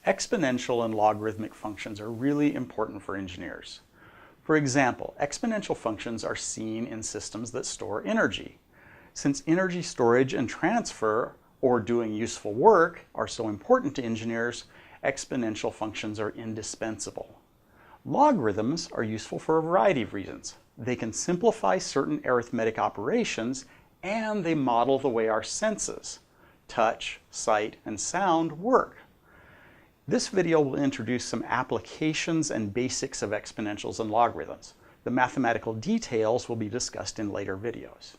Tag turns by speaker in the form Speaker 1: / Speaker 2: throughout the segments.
Speaker 1: Exponential and logarithmic functions are really important for engineers. For example, exponential functions are seen in systems that store energy. Since energy storage and transfer, or doing useful work, are so important to engineers, exponential functions are indispensable. Logarithms are useful for a variety of reasons. They can simplify certain arithmetic operations, and they model the way our senses, touch, sight, and sound, work. This video will introduce some applications and basics of exponentials and logarithms. The mathematical details will be discussed in later videos.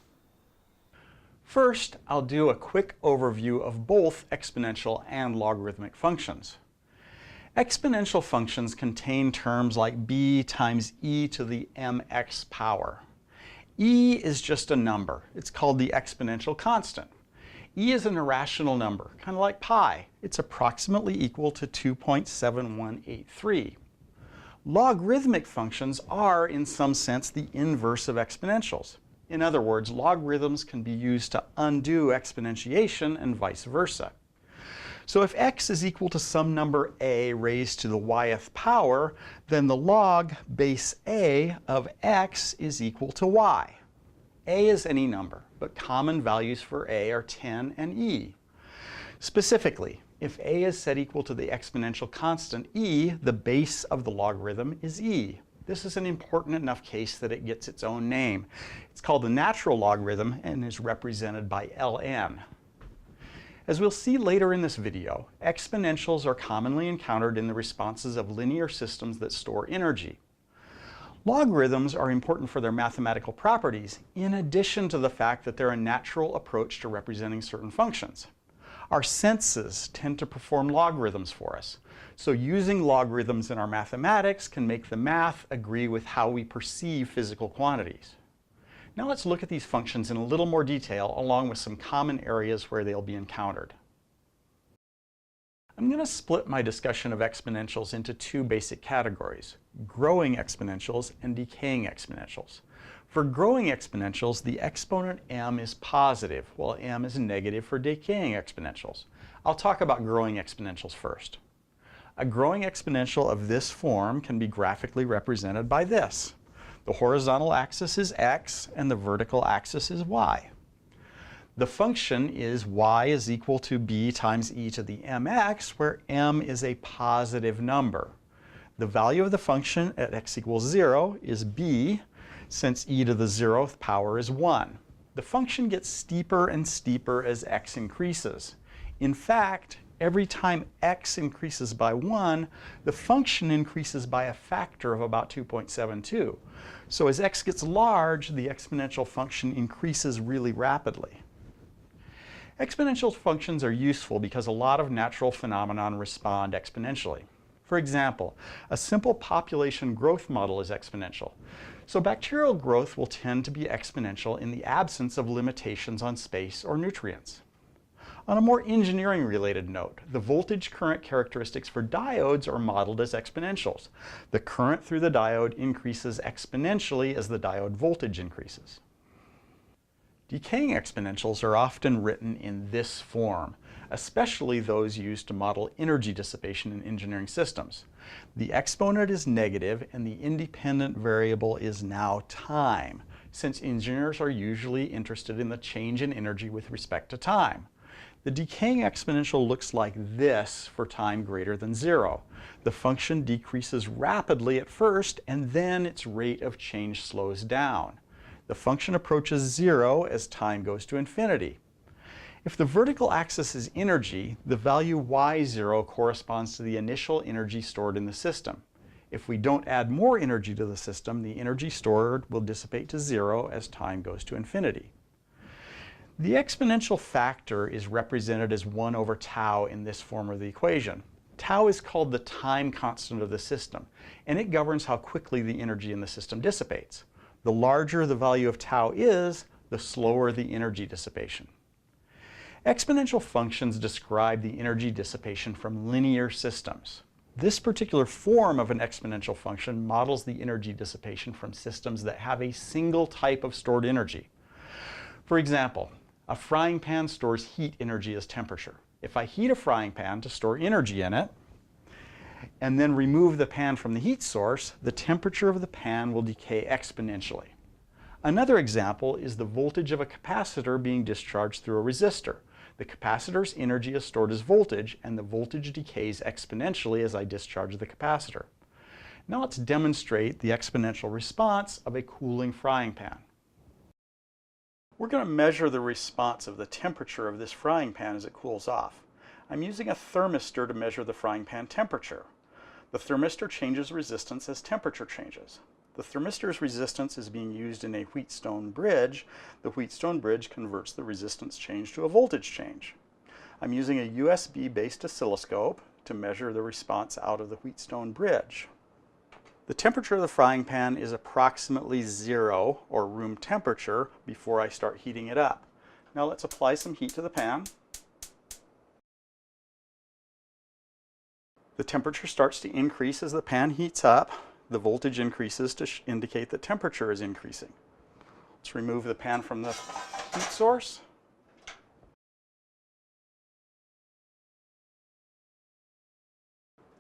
Speaker 1: First, I'll do a quick overview of both exponential and logarithmic functions. Exponential functions contain terms like b times e to the mx power. E is just a number. It's called the exponential constant. E is an irrational number, kind of like pi. It's approximately equal to 2.7183. Logarithmic functions are, in some sense, the inverse of exponentials. In other words, logarithms can be used to undo exponentiation and vice versa. So if x is equal to some number a raised to the yth power, then the log base a of x is equal to y. A is any number, but common values for a are 10 and e. Specifically, if a is set equal to the exponential constant e, the base of the logarithm is e. This is an important enough case that it gets its own name. It's called the natural logarithm and is represented by ln. As we'll see later in this video, exponentials are commonly encountered in the responses of linear systems that store energy. Logarithms are important for their mathematical properties, in addition to the fact that they're a natural approach to representing certain functions. Our senses tend to perform logarithms for us, so using logarithms in our mathematics can make the math agree with how we perceive physical quantities. Now let's look at these functions in a little more detail, along with some common areas where they'll be encountered. I'm going to split my discussion of exponentials into two basic categories: growing exponentials and decaying exponentials. For growing exponentials, the exponent m is positive, while m is negative for decaying exponentials. I'll talk about growing exponentials first. A growing exponential of this form can be graphically represented by this. The horizontal axis is x and the vertical axis is y. The function is y is equal to b times e to the mx, where m is a positive number. The value of the function at x equals 0 is b, since e to the 0th power is 1. The function gets steeper and steeper as x increases. In fact, every time x increases by 1, the function increases by a factor of about 2.72. So as x gets large, the exponential function increases really rapidly. Exponential functions are useful because a lot of natural phenomena respond exponentially. For example, a simple population growth model is exponential. So bacterial growth will tend to be exponential in the absence of limitations on space or nutrients. On a more engineering-related note, the voltage current characteristics for diodes are modeled as exponentials. The current through the diode increases exponentially as the diode voltage increases. Decaying exponentials are often written in this form, especially those used to model energy dissipation in engineering systems. The exponent is negative and the independent variable is now time, since engineers are usually interested in the change in energy with respect to time. The decaying exponential looks like this for time greater than 0. The function decreases rapidly at first, and then its rate of change slows down. The function approaches 0 as time goes to infinity. If the vertical axis is energy, the value y0 corresponds to the initial energy stored in the system. If we don't add more energy to the system, the energy stored will dissipate to 0 as time goes to infinity. The exponential factor is represented as 1 over tau in this form of the equation. Tau is called the time constant of the system, and it governs how quickly the energy in the system dissipates. The larger the value of tau is, the slower the energy dissipation. Exponential functions describe the energy dissipation from linear systems. This particular form of an exponential function models the energy dissipation from systems that have a single type of stored energy. For example, a frying pan stores heat energy as temperature. If I heat a frying pan to store energy in it, and then remove the pan from the heat source, the temperature of the pan will decay exponentially. Another example is the voltage of a capacitor being discharged through a resistor. The capacitor's energy is stored as voltage, and the voltage decays exponentially as I discharge the capacitor. Now let's demonstrate the exponential response of a cooling frying pan. We're going to measure the response of the temperature of this frying pan as it cools off. I'm using a thermistor to measure the frying pan temperature. The thermistor changes resistance as temperature changes. The thermistor's resistance is being used in a Wheatstone bridge. The Wheatstone bridge converts the resistance change to a voltage change. I'm using a USB-based oscilloscope to measure the response out of the Wheatstone bridge. The temperature of the frying pan is approximately 0, or room temperature, before I start heating it up. Now let's apply some heat to the pan. The temperature starts to increase as the pan heats up. The voltage increases to indicate that temperature is increasing. Let's remove the pan from the heat source.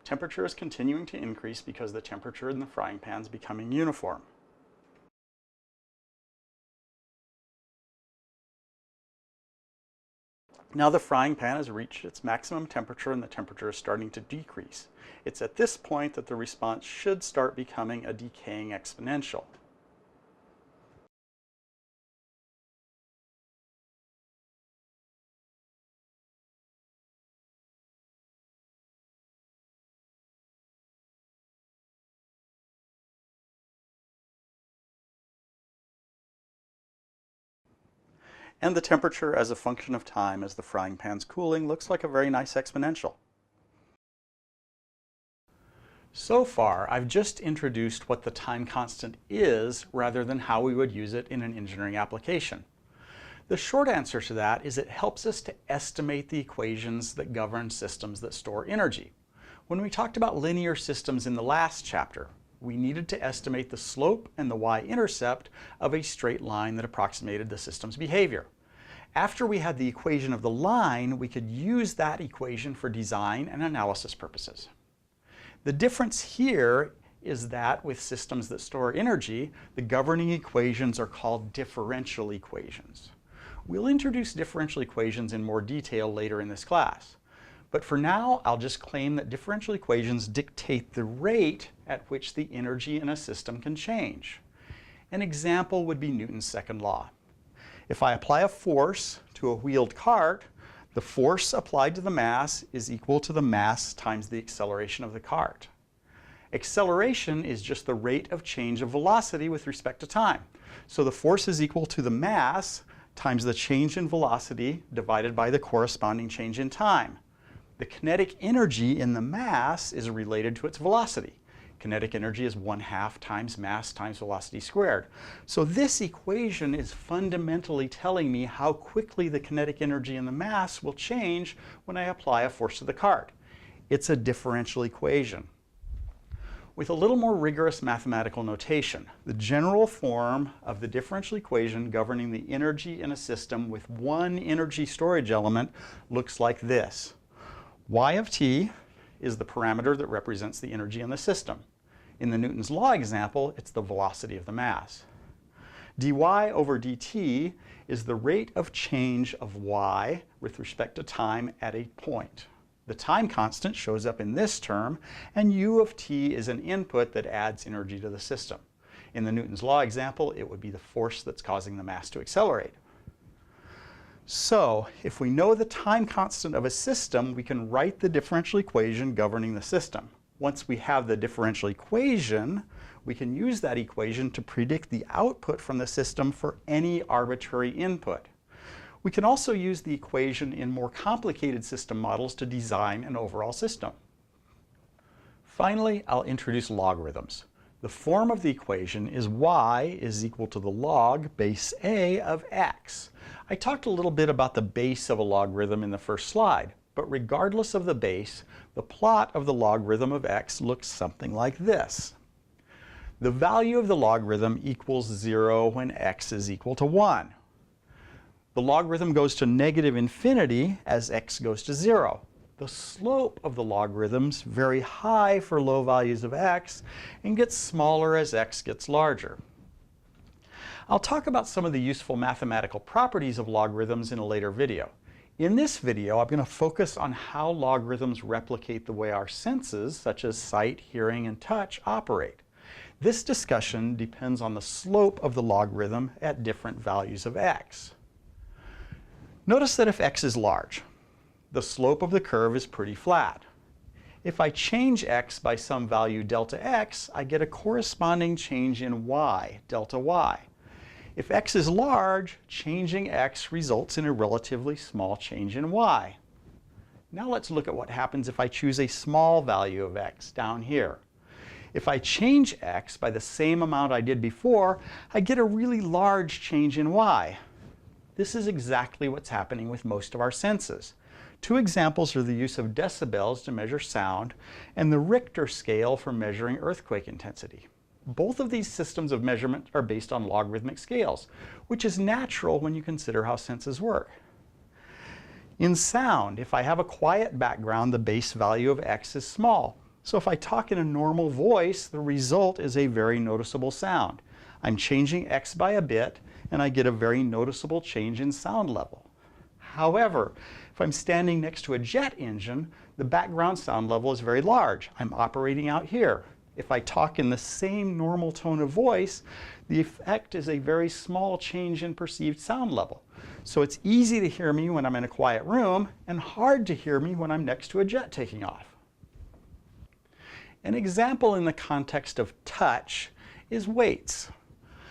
Speaker 1: Temperature is continuing to increase because the temperature in the frying pan is becoming uniform. Now the frying pan has reached its maximum temperature and the temperature is starting to decrease. It's at this point that the response should start becoming a decaying exponential. And the temperature as a function of time as the frying pan's cooling looks like a very nice exponential. So far, I've just introduced what the time constant is rather than how we would use it in an engineering application. The short answer to that is it helps us to estimate the equations that govern systems that store energy. When we talked about linear systems in the last chapter, we needed to estimate the slope and the y-intercept of a straight line that approximated the system's behavior. After we had the equation of the line, we could use that equation for design and analysis purposes. The difference here is that with systems that store energy, the governing equations are called differential equations. We'll introduce differential equations in more detail later in this class. But for now, I'll just claim that differential equations dictate the rate at which the energy in a system can change. An example would be Newton's second law. If I apply a force to a wheeled cart, the force applied to the mass is equal to the mass times the acceleration of the cart. Acceleration is just the rate of change of velocity with respect to time. So the force is equal to the mass times the change in velocity divided by the corresponding change in time. The kinetic energy in the mass is related to its velocity. Kinetic energy is 1/2 times mass times velocity squared. So this equation is fundamentally telling me how quickly the kinetic energy in the mass will change when I apply a force to the cart. It's a differential equation. With a little more rigorous mathematical notation, the general form of the differential equation governing the energy in a system with one energy storage element looks like this. Y of t is the parameter that represents the energy in the system. In the Newton's law example, it's the velocity of the mass. dy over dt is the rate of change of y with respect to time at a point. The time constant shows up in this term, and u of t is an input that adds energy to the system. In the Newton's law example, it would be the force that's causing the mass to accelerate. So, if we know the time constant of a system, we can write the differential equation governing the system. Once we have the differential equation, we can use that equation to predict the output from the system for any arbitrary input. We can also use the equation in more complicated system models to design an overall system. Finally, I'll introduce logarithms. The form of the equation is y is equal to the log base a of x. I talked a little bit about the base of a logarithm in the first slide, but regardless of the base, the plot of the logarithm of x looks something like this. The value of the logarithm equals 0 when x is equal to 1. The logarithm goes to negative infinity as x goes to 0. The slope of the logarithms vary high for low values of x and gets smaller as x gets larger. I'll talk about some of the useful mathematical properties of logarithms in a later video. In this video, I'm going to focus on how logarithms replicate the way our senses, such as sight, hearing, and touch, operate. This discussion depends on the slope of the logarithm at different values of x. Notice that if x is large, the slope of the curve is pretty flat. If I change x by some value delta x, I get a corresponding change in y, delta y. If x is large, changing x results in a relatively small change in y. Now let's look at what happens if I choose a small value of x down here. If I change x by the same amount I did before, I get a really large change in y. This is exactly what's happening with most of our senses. Two examples are the use of decibels to measure sound and the Richter scale for measuring earthquake intensity. Both of these systems of measurement are based on logarithmic scales, which is natural when you consider how senses work. In sound, if I have a quiet background, the base value of x is small. So if I talk in a normal voice, the result is a very noticeable sound. I'm changing x by a bit, and I get a very noticeable change in sound level. However, if I'm standing next to a jet engine, the background sound level is very large. I'm operating out here. If I talk in the same normal tone of voice, the effect is a very small change in perceived sound level. So it's easy to hear me when I'm in a quiet room and hard to hear me when I'm next to a jet taking off. An example in the context of touch is weights.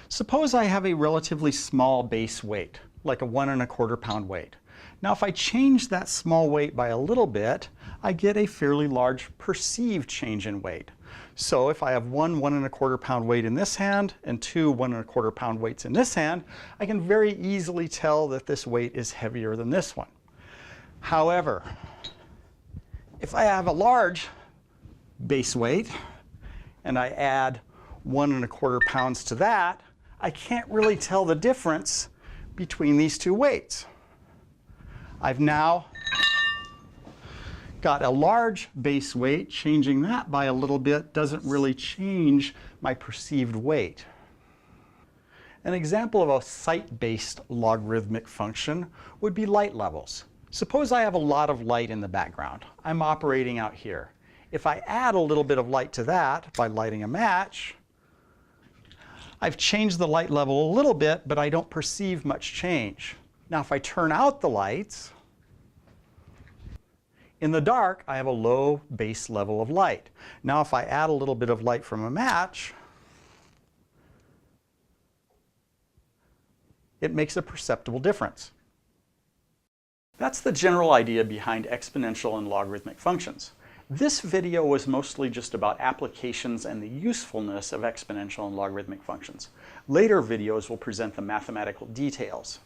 Speaker 1: Suppose I have a relatively small base weight, like a 1 1/4 pound weight. Now if I change that small weight by a little bit, I get a fairly large perceived change in weight. So if I have one 1 1/4 pound weight in this hand and two 1 1/4 pound weights in this hand, I can very easily tell that this weight is heavier than this one. However, if I have a large base weight and I add 1 1/4 pounds to that, I can't really tell the difference between these two weights. I've now got a large base weight. Changing that by a little bit doesn't really change my perceived weight. An example of a sight-based logarithmic function would be light levels. Suppose I have a lot of light in the background. I'm operating out here. If I add a little bit of light to that by lighting a match, I've changed the light level a little bit, but I don't perceive much change. Now if I turn out the lights, in the dark I have a low base level of light. Now if I add a little bit of light from a match, it makes a perceptible difference. That's the general idea behind exponential and logarithmic functions. This video was mostly just about applications and the usefulness of exponential and logarithmic functions. Later videos will present the mathematical details.